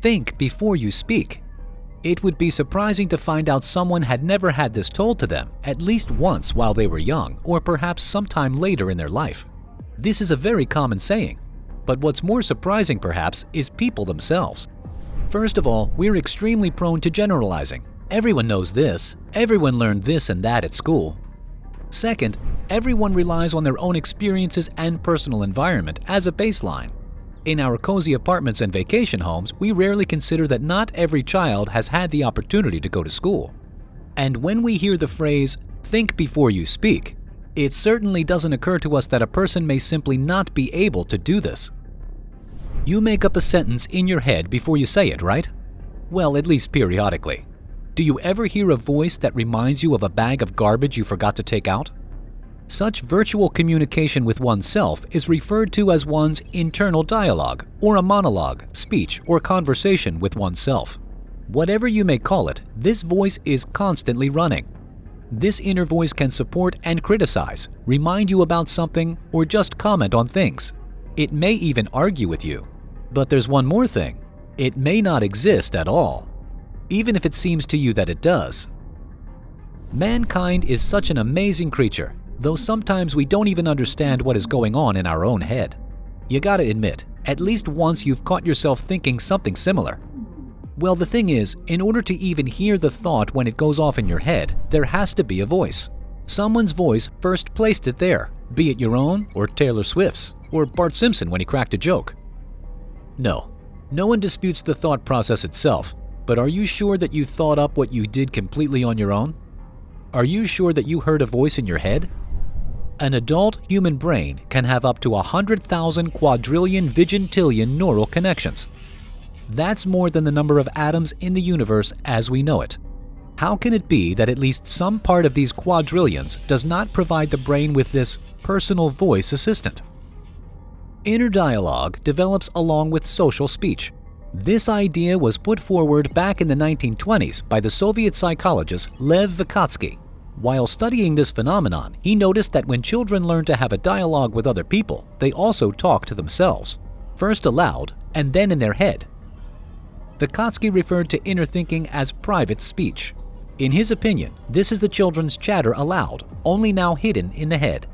think before you speak. It would be surprising to find out someone had never had this told to them at least once while they were young, or perhaps sometime later in their life. This is a very common saying, but what's more surprising perhaps is people themselves. First of all, we're extremely prone to generalizing. Everyone knows this, everyone learned this and that at school. Second, everyone relies on their own experiences and personal environment as a baseline. In our cozy apartments and vacation homes, we rarely consider that not every child has had the opportunity to go to school. And when we hear the phrase, "think before you speak," it certainly doesn't occur to us that a person may simply not be able to do this. You make up a sentence in your head before you say it, right? Well, at least periodically. Do you ever hear a voice that reminds you of a bag of garbage you forgot to take out? Such virtual communication with oneself is referred to as one's internal dialogue, or a monologue, speech, or conversation with oneself. Whatever you may call it, this voice is constantly running. This inner voice can support and criticize, remind you about something, or just comment on things. It may even argue with you. But there's one more thing. It may not exist at all, even if it seems to you that it does. Mankind is such an amazing creature, though sometimes we don't even understand what is going on in our own head. You gotta admit, at least once you've caught yourself thinking something similar. Well, the thing is, in order to even hear the thought when it goes off in your head, there has to be a voice. Someone's voice first placed it there, be it your own, or Taylor Swift's, or Bart Simpson when he cracked a joke. No one disputes the thought process itself, but are you sure that you thought up what you did completely on your own? Are you sure that you heard a voice in your head? An adult human brain can have up to 100,000 quadrillion vigintillion neural connections. That's more than the number of atoms in the universe as we know it. How can it be that at least some part of these quadrillions does not provide the brain with this personal voice assistant? Inner dialogue develops along with social speech. This idea was put forward back in the 1920s by the Soviet psychologist Lev Vygotsky. While studying this phenomenon, he noticed that when children learn to have a dialogue with other people, they also talk to themselves, first aloud and then in their head. Vygotsky referred to inner thinking as private speech. In his opinion, this is the children's chatter aloud, only now hidden in the head.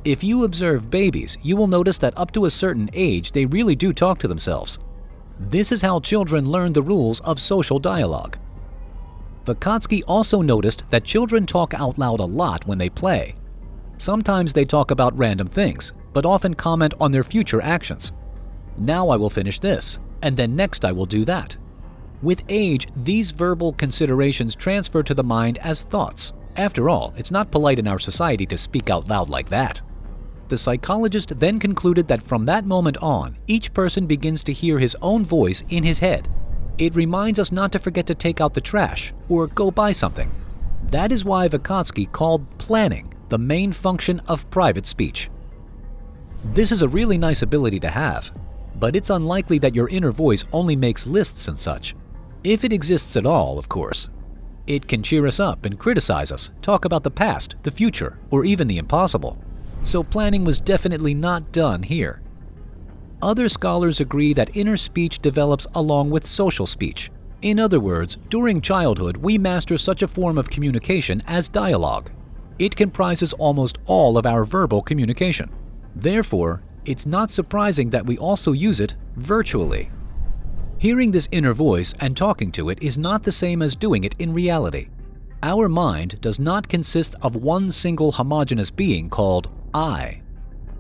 If you observe babies, you will notice that up to a certain age, they really do talk to themselves. This is how children learn the rules of social dialogue. Vygotsky also noticed that children talk out loud a lot when they play. Sometimes they talk about random things, but often comment on their future actions. Now I will finish this, and then next I will do that. With age, these verbal considerations transfer to the mind as thoughts. After all, it's not polite in our society to speak out loud like that. The psychologist then concluded that from that moment on, each person begins to hear his own voice in his head. It reminds us not to forget to take out the trash or go buy something. That is why Vygotsky called planning the main function of private speech. This is a really nice ability to have, but it's unlikely that your inner voice only makes lists and such. If it exists at all, of course. It can cheer us up and criticize us, talk about the past, the future, or even the impossible. So planning was definitely not done here. Other scholars agree that inner speech develops along with social speech. In other words, during childhood, we master such a form of communication as dialogue. It comprises almost all of our verbal communication. Therefore, it's not surprising that we also use it virtually. Hearing this inner voice and talking to it is not the same as doing it in reality. Our mind does not consist of one single homogeneous being called I.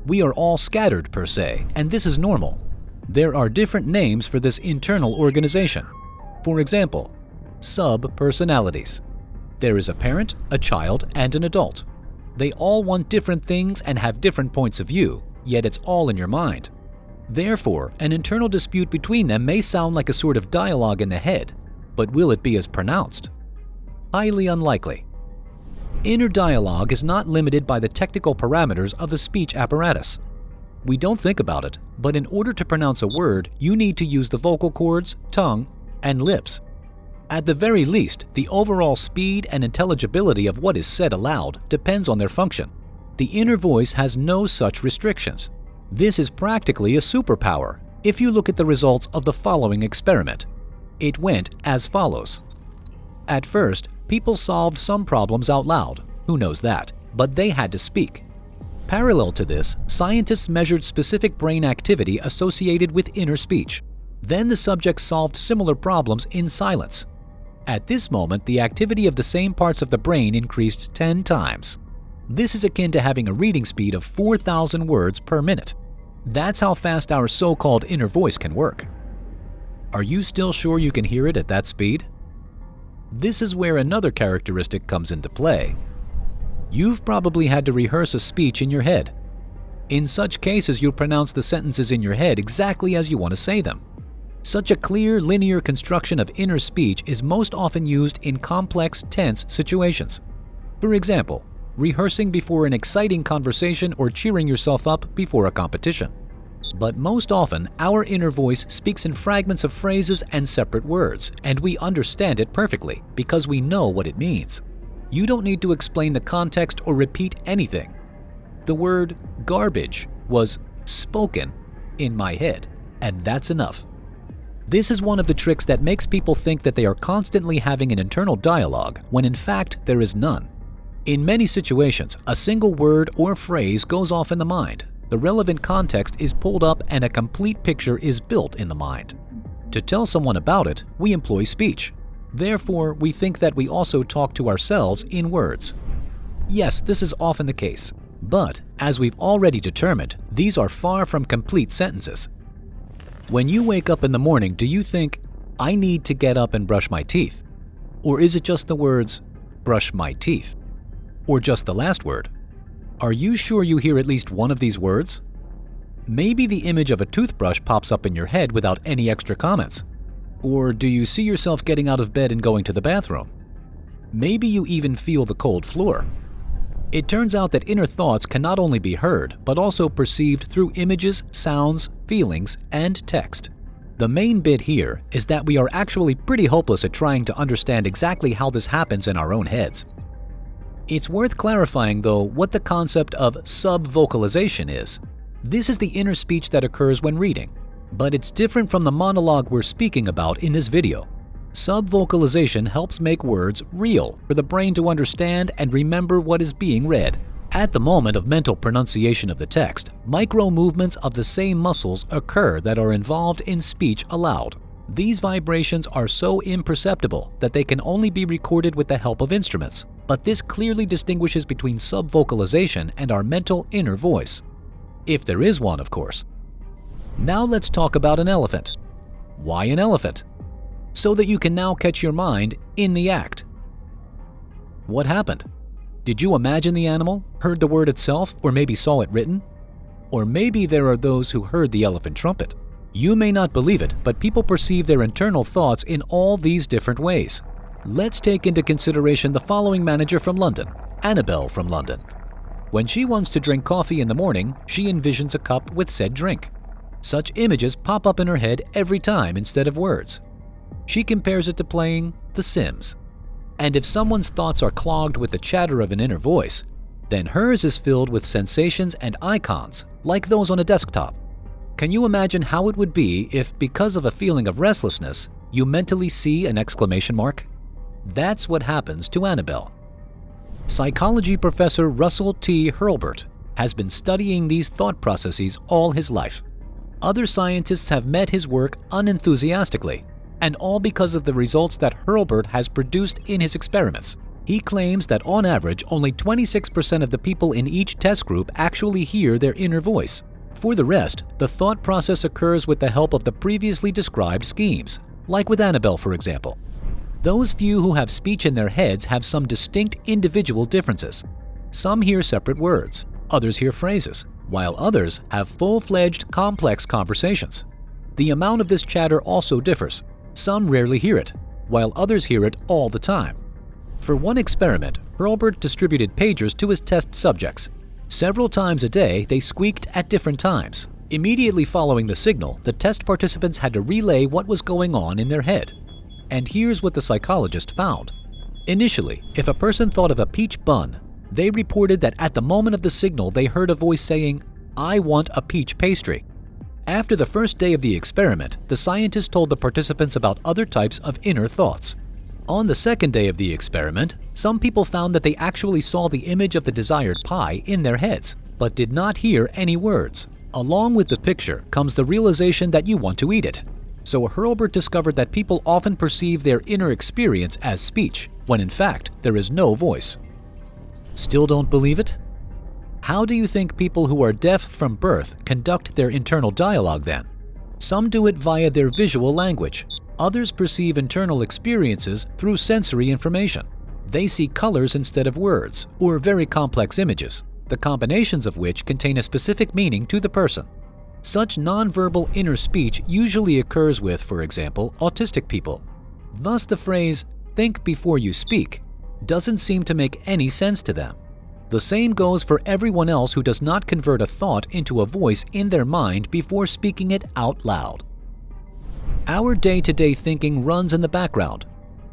We are all scattered per se, and this is normal. There are different names for this internal organization. For example, sub-personalities. There is a parent, a child, and an adult. They all want different things and have different points of view, yet it's all in your mind. Therefore, an internal dispute between them may sound like a sort of dialogue in the head, but will it be as pronounced? Highly unlikely. Inner dialogue is not limited by the technical parameters of the speech apparatus. We don't think about it, but in order to pronounce a word, you need to use the vocal cords, tongue, and lips. At the very least, the overall speed and intelligibility of what is said aloud depends on their function. The inner voice has no such restrictions. This is practically a superpower if you look at the results of the following experiment. It went as follows. At first, people solved some problems out loud, who knows that, but they had to speak. Parallel to this, scientists measured specific brain activity associated with inner speech. Then the subjects solved similar problems in silence. At this moment, the activity of the same parts of the brain increased 10 times. This is akin to having a reading speed of 4,000 words per minute. That's how fast our so-called inner voice can work. Are you still sure you can hear it at that speed? This is where another characteristic comes into play. You've probably had to rehearse a speech in your head. In such cases, you'll pronounce the sentences in your head exactly as you want to say them. Such a clear, linear construction of inner speech is most often used in complex, tense situations. For example, rehearsing before an exciting conversation or cheering yourself up before a competition. But most often, our inner voice speaks in fragments of phrases and separate words, and we understand it perfectly because we know what it means. You don't need to explain the context or repeat anything. The word garbage was spoken in my head, and that's enough. This is one of the tricks that makes people think that they are constantly having an internal dialogue when in fact there is none. In many situations, a single word or phrase goes off in the mind. The relevant context is pulled up and a complete picture is built in the mind. To tell someone about it, we employ speech. Therefore, we think that we also talk to ourselves in words. Yes, this is often the case. But, as we've already determined, these are far from complete sentences. When you wake up in the morning, do you think, I need to get up and brush my teeth? Or is it just the words, brush my teeth? Or just the last word? Are you sure you hear at least one of these words? Maybe the image of a toothbrush pops up in your head without any extra comments. Or do you see yourself getting out of bed and going to the bathroom? Maybe you even feel the cold floor. It turns out that inner thoughts can not only be heard, but also perceived through images, sounds, feelings, and text. The main bit here is that we are actually pretty hopeless at trying to understand exactly how this happens in our own heads. It's worth clarifying, though, what the concept of subvocalization is. This is the inner speech that occurs when reading, but it's different from the monologue we're speaking about in this video. Subvocalization helps make words real for the brain to understand and remember what is being read. At the moment of mental pronunciation of the text, micro movements of the same muscles occur that are involved in speech aloud. These vibrations are so imperceptible that they can only be recorded with the help of instruments, but this clearly distinguishes between subvocalization and our mental inner voice. If there is one, of course. Now let's talk about an elephant. Why an elephant? So that you can now catch your mind in the act. What happened? Did you imagine the animal, heard the word itself, or maybe saw it written? Or maybe there are those who heard the elephant trumpet. You may not believe it, but people perceive their internal thoughts in all these different ways. Let's take into consideration the following manager from London, Annabelle from London. When she wants to drink coffee in the morning, she envisions a cup with said drink. Such images pop up in her head every time instead of words. She compares it to playing The Sims. And if someone's thoughts are clogged with the chatter of an inner voice, then hers is filled with sensations and icons, like those on a desktop. Can you imagine how it would be if, because of a feeling of restlessness, you mentally see an exclamation mark? That's what happens to Annabelle. Psychology professor Russell T. Hurlburt has been studying these thought processes all his life. Other scientists have met his work unenthusiastically, and all because of the results that Hurlburt has produced in his experiments. He claims that on average, only 26% of the people in each test group actually hear their inner voice. For the rest, the thought process occurs with the help of the previously described schemes, like with Annabelle, for example. Those few who have speech in their heads have some distinct individual differences. Some hear separate words, others hear phrases, while others have full-fledged, complex conversations. The amount of this chatter also differs. Some rarely hear it, while others hear it all the time. For one experiment, Hurlburt distributed pagers to his test subjects. Several times a day, they squeaked at different times. Immediately following the signal, the test participants had to relay what was going on in their head. And here's what the psychologist found. Initially, if a person thought of a peach bun, they reported that at the moment of the signal they heard a voice saying, "I want a peach pastry." After the first day of the experiment, the scientists told the participants about other types of inner thoughts. On the second day of the experiment, some people found that they actually saw the image of the desired pie in their heads, but did not hear any words. Along with the picture comes the realization that you want to eat it. So Hurlbert discovered that people often perceive their inner experience as speech, when in fact there is no voice. Still don't believe it? How do you think people who are deaf from birth conduct their internal dialogue then? Some do it via their visual language. Others perceive internal experiences through sensory information. They see colors instead of words, or very complex images, the combinations of which contain a specific meaning to the person. Such nonverbal inner speech usually occurs with, for example, autistic people. Thus the phrase, "think before you speak," doesn't seem to make any sense to them. The same goes for everyone else who does not convert a thought into a voice in their mind before speaking it out loud. Our day-to-day thinking runs in the background.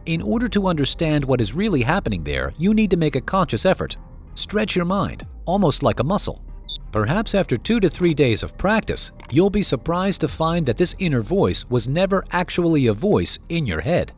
In order to understand what is really happening there, you need to make a conscious effort. Stretch your mind, almost like a muscle. Perhaps after 2 to 3 days of practice, you'll be surprised to find that this inner voice was never actually a voice in your head.